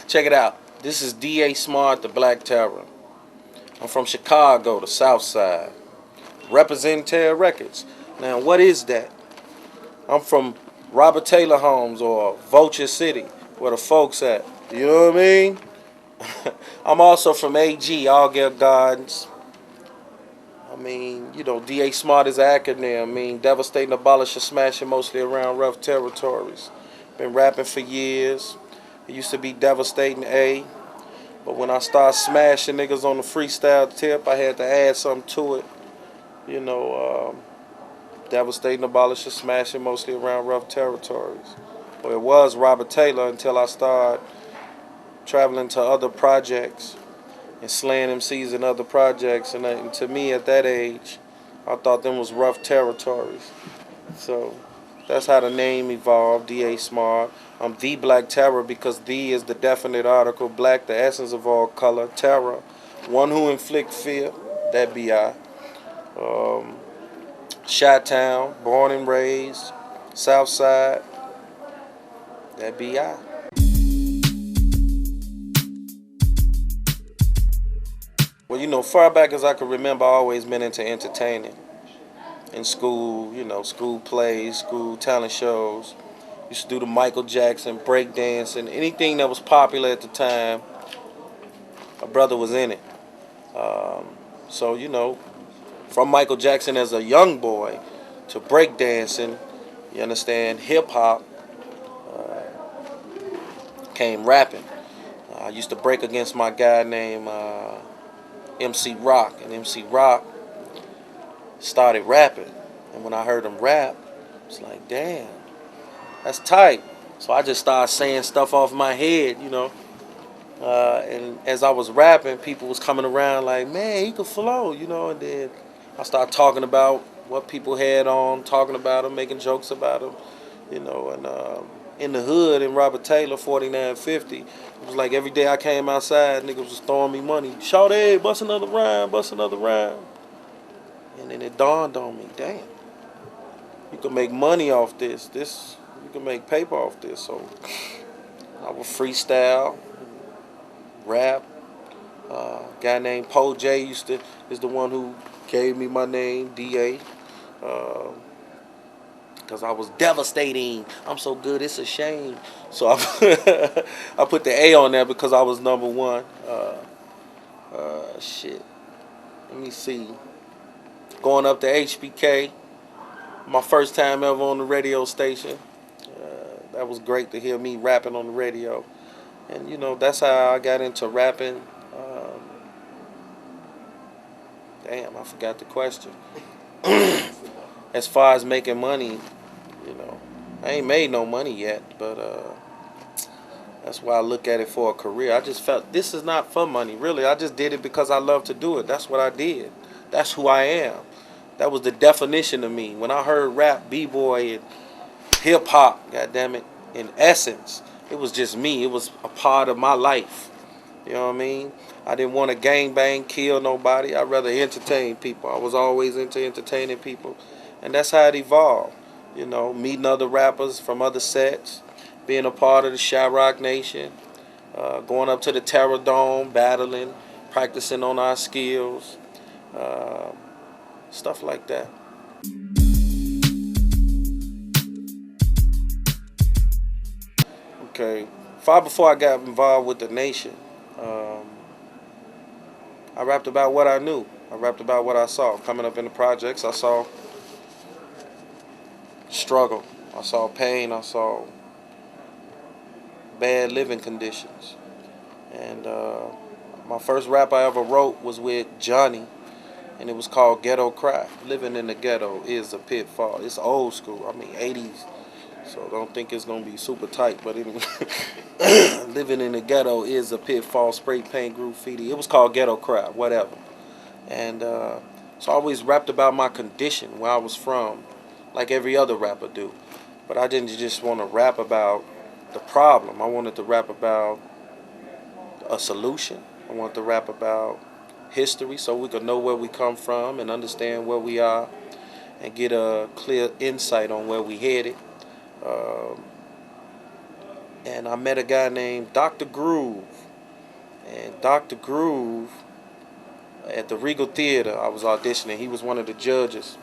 Check it out. This is D.A. Smart, the Black Terror. I'm from Chicago, the Southside. Representing Terror Records. Now, what is that? I'm from Robert Taylor Homes or Vulture City, where the folks at. You know what I mean? I'm also from A.G., Altgeld Gardens. I mean, you know, D.A. Smart is an acronym. I mean, devastating, abolishing, smashing, mostly around rough territories. Been rapping for years. It used to be devastating A. But when I started smashing niggas on the freestyle tip, I had to add something to it. You know, devastating, abolishing, smashing, mostly around rough territories. Well, it was Robert Taylor until I started traveling to other projects and slaying MCs in other projects. And to me, at that age, I thought them was rough territories. So that's how the name evolved, D.A. Smart. I'm the Black Terror because the is the definite article, black, the essence of all color, terror, one who inflict fear, that be I. Chi-Town, born and raised, Southside, that be I. Well, you know, far back as I can remember, I always been into entertaining. In school, you know, school plays, school talent shows. Used to do the Michael Jackson, breakdancing, anything that was popular at the time, my brother was in it. So, you know, from Michael Jackson as a young boy to breakdancing, you understand, hip-hop, came rapping. I used to break against my guy named MC Rock, and MC Rock started rapping. And when I heard him rap, it's like, damn, that's tight. So I just started saying stuff off my head, you know. And as I was rapping, people was coming around like, man, he could flow, you know. And then I started talking about what people had on, talking about them, making jokes about them, you know. And in the hood, in Robert Taylor, 4950, it was like every day I came outside, niggas was throwing me money. Shout, hey, bust another rhyme, bust another rhyme. And then it dawned on me, damn, you can make money off this. You can make paper off this. So I would freestyle, rap. Guy named Poe J is the one who gave me my name, D.A. Because I was devastating. I'm so good, it's a shame. So I put the A on there because I was number one. Shit. Let me see. Going up to HBK, my first time ever on the radio station. That was great to hear me rapping on the radio. And, you know, that's how I got into rapping. Damn, I forgot the question. As far as making money, you know, I ain't made no money yet, but that's why I look at it for a career. I just felt this is not for money, really. I just did it because I love to do it. That's what I did. That's who I am. That was the definition of me. When I heard rap, b-boy, and hip-hop, goddammit, in essence, it was just me. It was a part of my life. You know what I mean? I didn't want to gangbang, kill nobody. I'd rather entertain people. I was always into entertaining people. And that's how it evolved. You know, meeting other rappers from other sets, being a part of the Shy-Rock Nation, going up to the Terror Dome, battling, practicing on our skills, stuff like that. Okay, far before I got involved with the Nation, I rapped about what I knew. I rapped about what I saw. Coming up in the projects, I saw struggle. I saw pain. I saw bad living conditions. And my first rap I ever wrote was with Johnny, and it was called Ghetto Cry. Living in the ghetto is a pitfall. It's old school. I mean, 80s. So don't think it's going to be super tight. But anyway, living in the ghetto is a pitfall, spray paint, graffiti. It was called Ghetto Cry, whatever. And so I always rapped about my condition, where I was from, like every other rapper do. But I didn't just want to rap about the problem. I wanted to rap about a solution. I wanted to rap about history so we could know where we come from and understand where we are and get a clear insight on where we headed. and I met a guy named Dr. Groove. And Dr. Groove, at the Regal Theater, I was auditioning. He was one of the judges.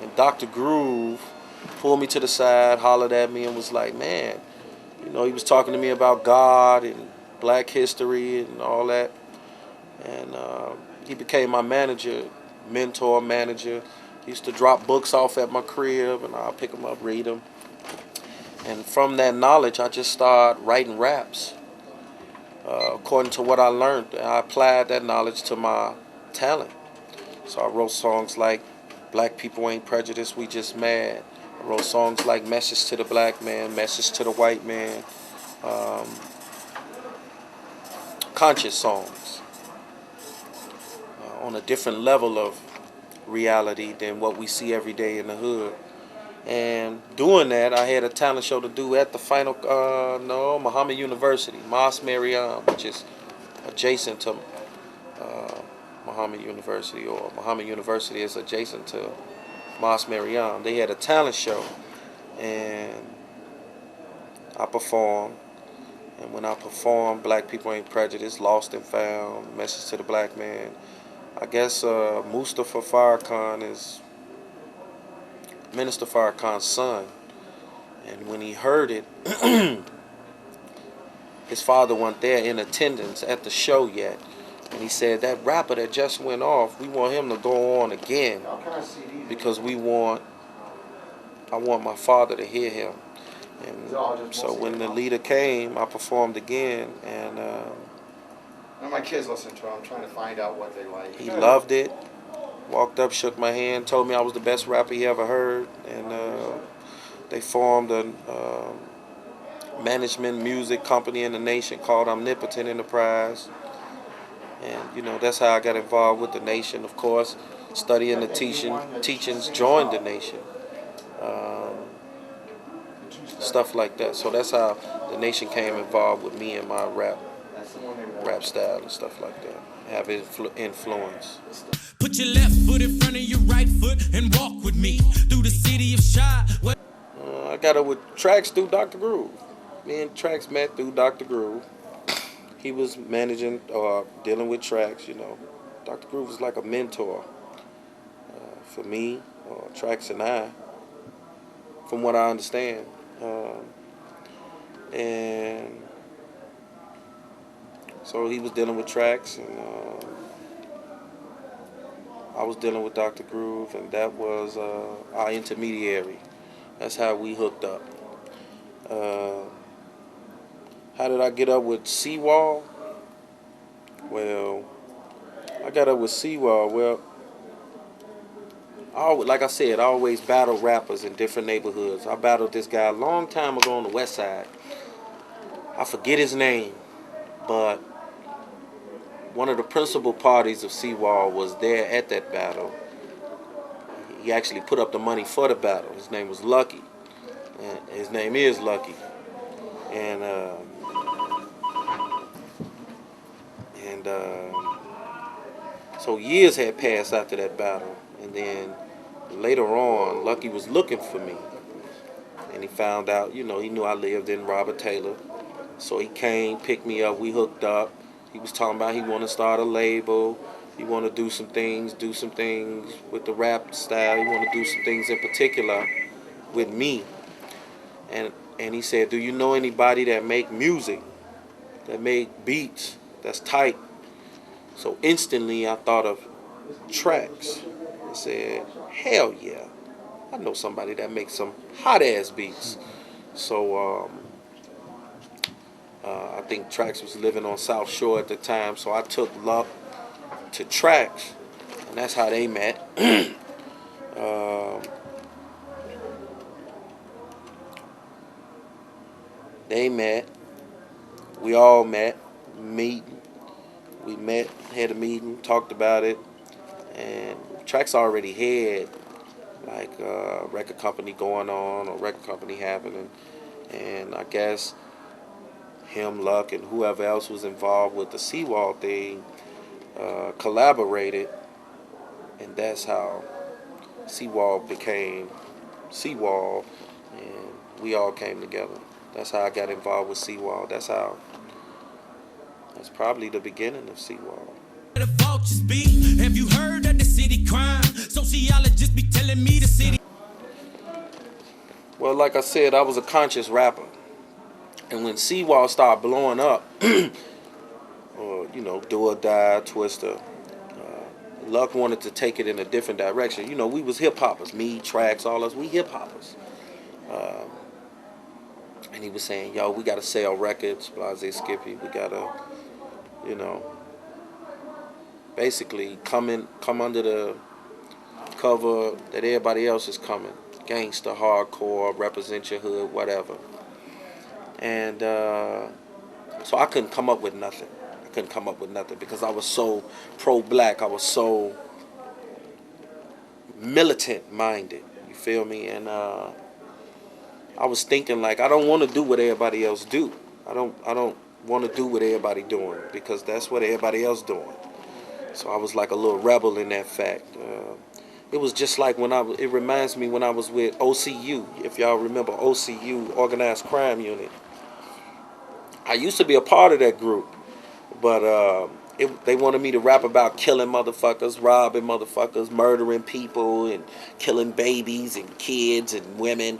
And Dr. Groove pulled me to the side, hollered at me, and was like, man, you know, he was talking to me about God and black history and all that. And he became my manager, mentor, manager. He used to drop books off at my crib, and I'll pick them up, read them. And from that knowledge, I just started writing raps according to what I learned. And I applied that knowledge to my talent. So I wrote songs like Black People Ain't Prejudiced, We Just Mad. I wrote songs like Message to the Black Man, Message to the White Man, conscious songs on a different level of reality than what we see every day in the hood. And doing that, I had a talent show to do at the final, Muhammad University, Mas Mariam, which is adjacent to Muhammad University, or Muhammad University is adjacent to Mas Mariam. They had a talent show, and I performed. And when I performed, Black People Ain't Prejudiced, Lost and Found, Message to the Black Man, I guess Mustafa Farrakhan is Minister Farrakhan's son. And when he heard it, his father wasn't there in attendance at the show yet. And he said, that rapper that just went off, we want him to go on again because I want my father to hear him. And so when the leader came, I performed again, and my kids listen to it. I'm trying to find out what they like. He loved it. Walked up, shook my hand, told me I was the best rapper he ever heard, and they formed a management music company in the nation called Omnipotent Enterprise. And you know, that's how I got involved with the nation. Of course, studying the teachings joined the nation. Stuff like that. So that's how the nation came involved with me and my rap style and stuff like that. Have influence. Put your left foot in front of your right foot and walk with me through the city of Shy. I got it with Traxx through Dr. Groove. Me and Traxx met through Dr. Groove. He was managing or dealing with Traxx, you know. Dr. Groove was like a mentor for me, Traxx and I, from what I understand. And so he was dealing with Traxx, and I was dealing with Dr. Groove, and that was our intermediary. That's how we hooked up. How did I get up with Seawall? Well, I got up with Seawall. Well, like I said, I always battle rappers in different neighborhoods. I battled this guy a long time ago on the west side. I forget his name, but one of the principal parties of Seawall was there at that battle. He actually put up the money for the battle. His name was Lucky. And his name is Lucky. And so years had passed after that battle. And then later on, Lucky was looking for me. And he found out, you know, he knew I lived in Robert Taylor. So he came, picked me up, we hooked up. He was talking about he wanted to start a label. He wanted to do some things with the rap style. He wanted to do some things in particular with me. And he said, do you know anybody that make music, that make beats, that's tight? So instantly I thought of Traxx. I said, hell yeah, I know somebody that makes some hot-ass beats. So I think Traxx was living on South Shore at the time, so I took Luck to Traxx, and that's how they met. They met. We all met. We met, had a meeting, talked about it, and Traxx already had like a record company going on, or record company happening, and I guess him, Luck, and whoever else was involved with the Seawall thing collaborated, and that's how Seawall became Seawall, and we all came together. That's how I got involved with Seawall. That's probably the beginning of Seawall. The vultures be. Have you heard of the city crime? Sociologists be telling me the city. Well, like I said, I was a conscious rapper. And when Seawall started blowing up, or, you know, Do or Die, Twister, Luck wanted to take it in a different direction. You know, we was hip-hoppers. Me, Traxster, all us, we hip-hoppers. And he was saying, yo, we got to sell records, Blase Skippy. We got to, you know, basically come under the cover that everybody else is coming. Gangster, hardcore, represent your hood, whatever. And so I couldn't come up with nothing. Because I was so pro-black. I was so militant-minded. You feel me? And I was thinking, like, I don't want to do what everybody else do. I don't want to do what everybody doing, because that's what everybody else doing. So I was like a little rebel in that fact. It was just like it reminds me when I was with OCU, if y'all remember OCU, Organized Crime Unit. I used to be a part of that group, but they wanted me to rap about killing motherfuckers, robbing motherfuckers, murdering people, and killing babies and kids and women,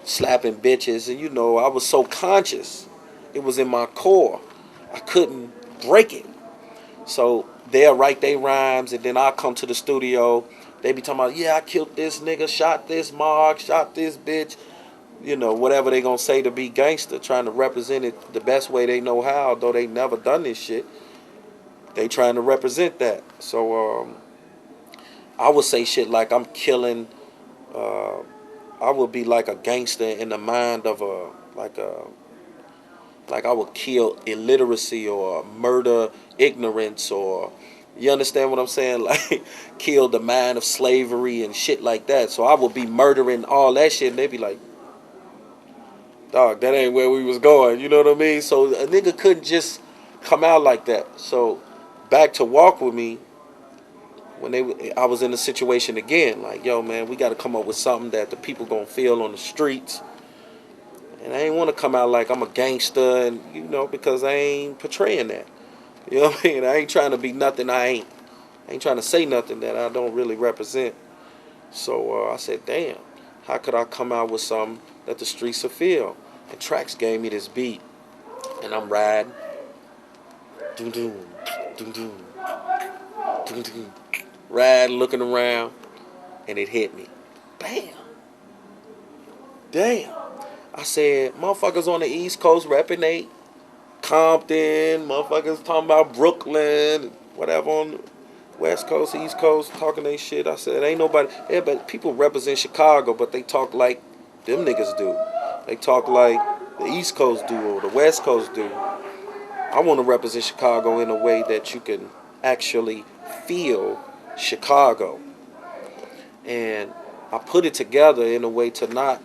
slapping bitches. And, you know, I was so conscious. It was in my core. I couldn't break it. So they'll write their rhymes, and then I'll come to the studio. They be talking about, yeah, I killed this nigga, shot this mark, shot this bitch. You know, whatever they gonna say to be gangster, trying to represent it the best way they know how, though they never done this shit. They trying to represent that. So I would say shit like I'm killing, I would be like a gangster in the mind of like I would kill illiteracy or murder ignorance, or, you understand what I'm saying? Like, kill the mind of slavery and shit like that. So I would be murdering all that shit, and they'd be like, dog, that ain't where we was going. You know what I mean? So a nigga couldn't just come out like that. So back to Walk With Me, when I was in a situation again, like, yo, man, we got to come up with something that the people gonna feel on the streets. And I ain't want to come out like I'm a gangster, and, you know, because I ain't portraying that. You know what I mean? I ain't trying to be nothing I ain't. I ain't trying to say nothing that I don't really represent. So I said, damn, how could I come out with something that the streets will feel? And Traxx gave me this beat, and I'm riding, doom doom, doom doom, doom doom, riding, looking around, and it hit me. Bam. Damn. I said, motherfuckers on the East Coast repping they Compton, motherfuckers talking about Brooklyn, whatever on the West Coast, East Coast, talking they shit. I said, ain't nobody, but people represent Chicago, but they talk like them niggas do. They talk like the East Coast do or the West Coast do. I want to represent Chicago in a way that you can actually feel Chicago. And I put it together in a way to not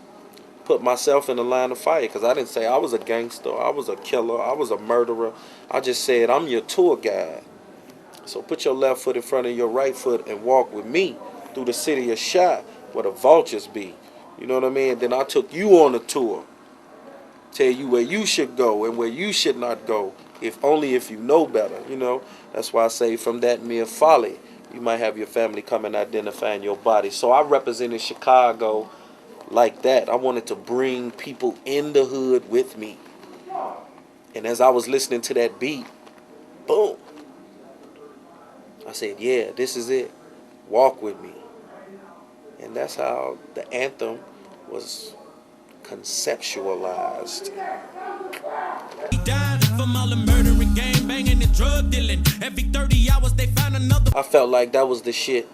put myself in the line of fire, because I didn't say I was a gangster, I was a killer, I was a murderer. I just said I'm your tour guide. So put your left foot in front of your right foot and walk with me through the city of Shot, where the vultures be. You know what I mean? Then I took you on a tour, tell you where you should go and where you should not go, if only if you know better. You know, that's why I say from that mere folly, you might have your family come and identifying your body. So I represented Chicago like that. I wanted to bring people in the hood with me. And as I was listening to that beat, boom, I said, yeah, this is it. Walk with me. And that's how the anthem was conceptualized. I felt like that was the shit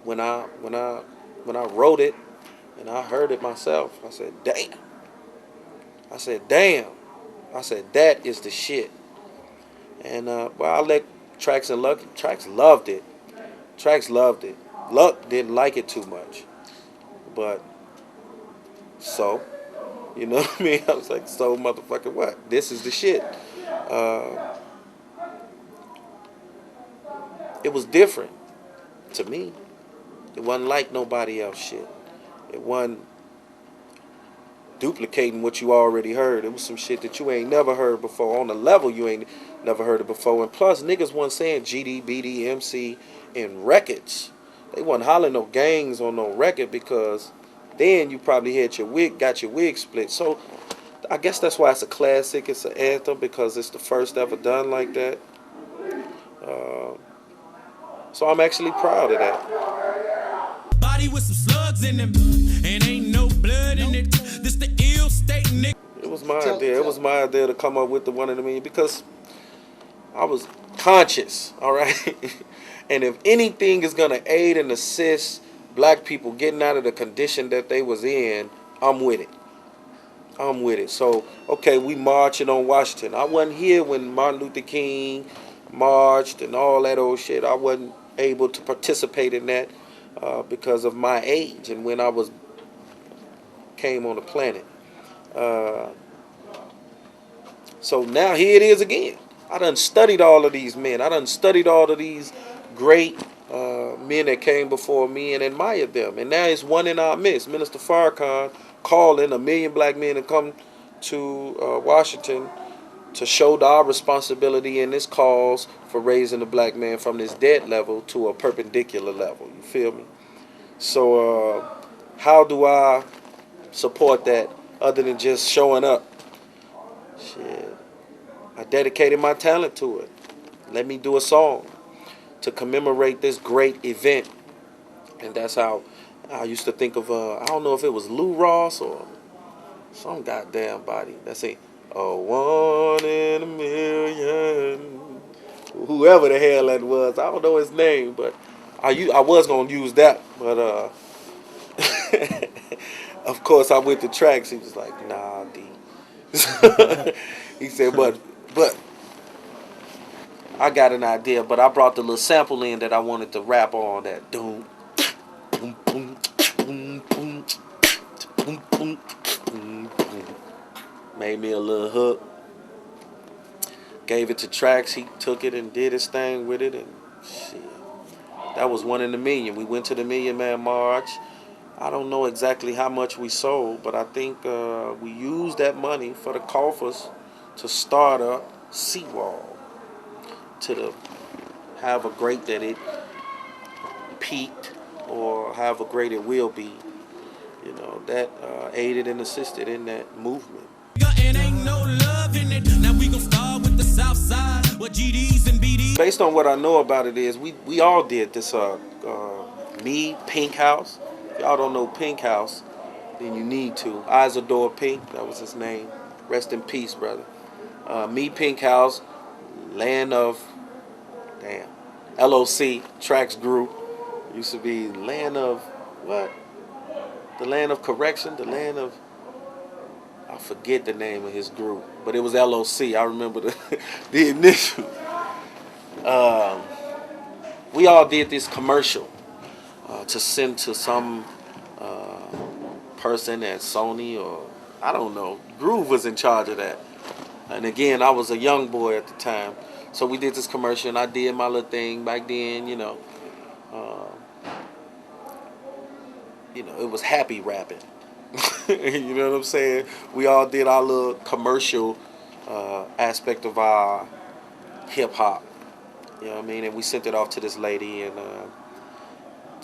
when I wrote it and I heard it myself. I said, damn. I said, that is the shit. And well, I let Traxx and Luck. Traxx loved it. Luck didn't like it too much. But so, you know what I mean? I was like, so motherfucking what? This is the shit. It was different to me. It wasn't like nobody else shit. It wasn't duplicating what you already heard. It was some shit that you ain't never heard before on the level you ain't never heard it before. And plus, niggas wasn't saying GD, BD, MC in records. They wasn't hollering no gangs on no record because then you probably had got your wig split. So I guess that's why it's a classic. It's an anthem because it's the first ever done like that. So I'm actually proud of that. Body with some slugs in them, and ain't no blood in it. This the ill state, nigga. It was my idea. It was my idea to come up with the 1 in a million because I was conscious, all right? And if anything is going to aid and assist black people getting out of the condition that they was in, I'm with it. I'm with it. So, okay, we marching on Washington. I wasn't here when Martin Luther King marched and all that old shit. I wasn't able to participate in that because of my age and when I came on the planet. So now here it is again. I done studied all of these men. I done studied all of these great men that came before me and admired them. And now it's one in our midst. Minister Farrakhan calling 1 million black men to come to Washington to show our responsibility in this cause for raising the black man from this dead level to a perpendicular level. You feel me? So how do I support that other than just showing up? Shit. I dedicated my talent to it. Let me do a song to commemorate this great event. And that's how I used to think of, I don't know if it was Lou Ross or some goddamn body. That's it. A 1 in a million. Whoever the hell that was. I don't know his name, but I was going to use that. But, of course, I went to Traxster. He was like, nah, D. He said, but I got an idea, but I brought the little sample in that I wanted to rap on that. Doom, boom, boom, boom, boom, boom, boom, boom. Made me a little hook. Gave it to Traxster. He took it and did his thing with it, and shit. That was 1 in a million. We went to the Million Man March. I don't know exactly how much we sold, but I think we used that money for the coffers to start a seawall, to however great that it peaked or however great it will be. You know, that aided and assisted in that movement. And ain't no love in it. Now we gon' start with the Southside, what GDs and BDs. Based on what I know about it is, we all did this. Me, Pink House. If y'all don't know Pink House, then you need to. Isadore Pink, that was his name. Rest in peace, brother. Me, Pink House, Land of, LOC, Trax Group. Used to be Land of, what? The Land of Correction, the Land of, I forget the name of his group, but it was LOC. I remember the initial. We all did this commercial to send to some person at Sony or I don't know. Groove was in charge of that. And again, I was a young boy at the time. So we did this commercial and I did my little thing back then, you know. It was happy rapping. You know what I'm saying? We all did our little commercial aspect of our hip hop. You know what I mean? And we sent it off to this lady, and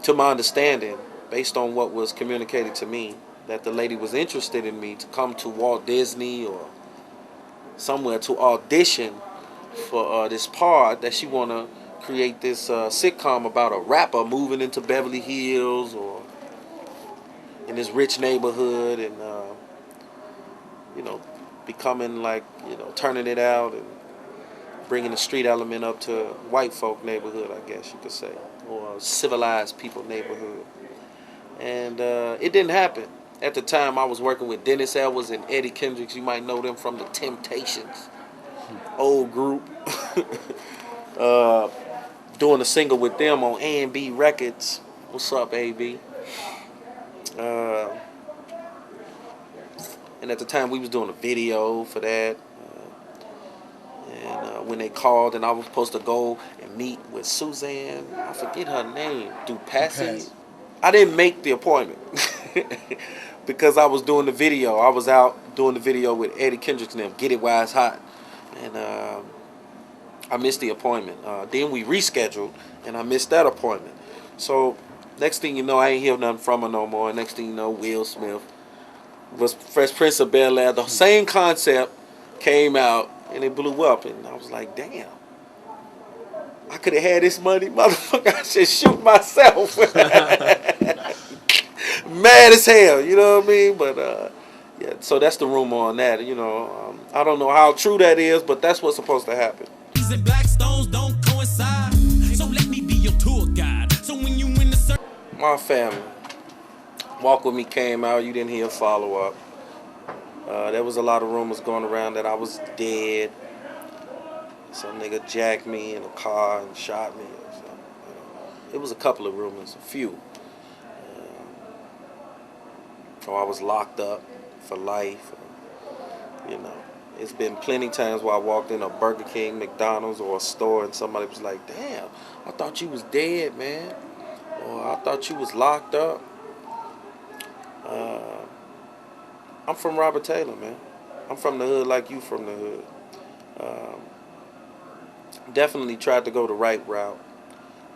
to my understanding, based on what was communicated to me, that the lady was interested in me to come to Walt Disney or somewhere to audition for this part, that she want to create this sitcom about a rapper moving into Beverly Hills or in this rich neighborhood and, becoming like, turning it out and bringing the street element up to white folk neighborhood, I guess you could say, or civilized people neighborhood. And it didn't happen. At the time, I was working with Dennis Edwards and Eddie Kendricks. You might know them from the Temptations, old group. Doing a single with them on A&B Records. What's up, A.B.? And at the time, we was doing a video for that. And when they called, and I was supposed to go and meet with Suzanne, I forget her name, Dupassy. I didn't make the appointment. because I was doing the video. I was out doing the video with Eddie Kendricks and them, Get It While It's Hot. And I missed the appointment. Then we rescheduled, and I missed that appointment. So next thing you know, I ain't hear nothing from her no more. And next thing you know, Will Smith was Fresh Prince of Bel-Air. The same concept came out, and it blew up. And I was like, damn. I could have had this money, motherfucker. I should shoot myself. Mad as hell, you know what I mean? But yeah, so that's the rumor on that. You know, I don't know how true that is, but that's what's supposed to happen. And black stones don't coincide. So let me be your tour guide. So when you in the My family, Walk With Me came out. You didn't hear a follow up. There was a lot of rumors going around that I was dead. Some nigga jacked me in a car and shot me or something. I don't know. It was a couple of rumors, a few. Or I was locked up for life. You know, it's been plenty times where I walked in a Burger King, McDonald's, or a store and somebody was like, damn, I thought you was dead, man. Or I thought you was locked up. I'm from Robert Taylor, man. I'm from the hood like you from the hood. Definitely tried to go the right route,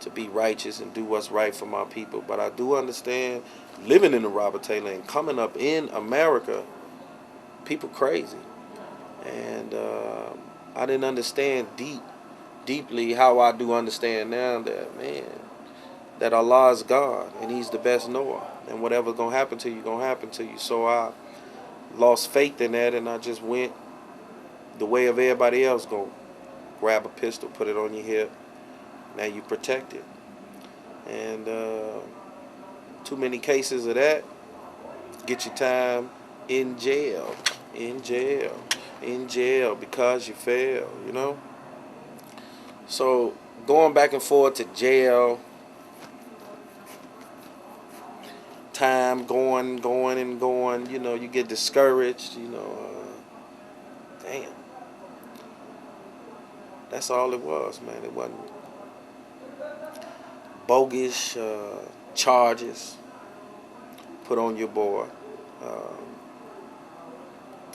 to be righteous and do what's right for my people. But I do understand living in the Robert Taylor and coming up in America, people crazy. And I didn't understand deeply how I do understand now that, man, that Allah is God and He's the best knower. And whatever's going to happen to you, going to happen to you. So I lost faith in that, and I just went the way of everybody else. Go grab a pistol, put it on your hip. Now you protected. And too many cases of that get you time in jail, in jail, in jail because you failed, you know? So going back and forth to jail, time going and going, you know, you get discouraged, you know. Damn. That's all it was, man. It wasn't bogus charges put on your boy.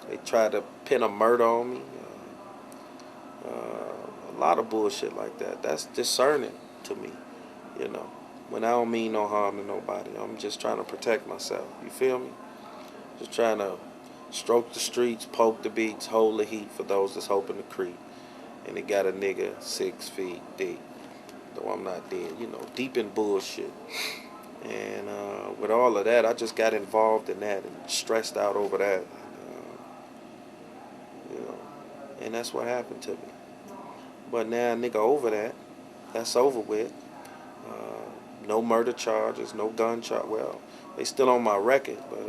They tried to pin a murder on me. A lot of bullshit like that. That's discerning to me, you know. When I don't mean no harm to nobody. I'm just trying to protect myself. You feel me? Just trying to stroke the streets, poke the beats, hold the heat for those that's hoping to creep. And it got a nigga 6 feet deep. Though I'm not dead, you know, deep in bullshit. And with all of that, I just got involved in that and stressed out over that. You know, and that's what happened to me. But now, nigga, over that, that's over with. No murder charges, no gun charge. Well, they still on my record, but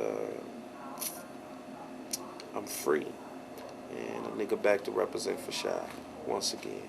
I'm free. And a nigga back to represent for Shy once again.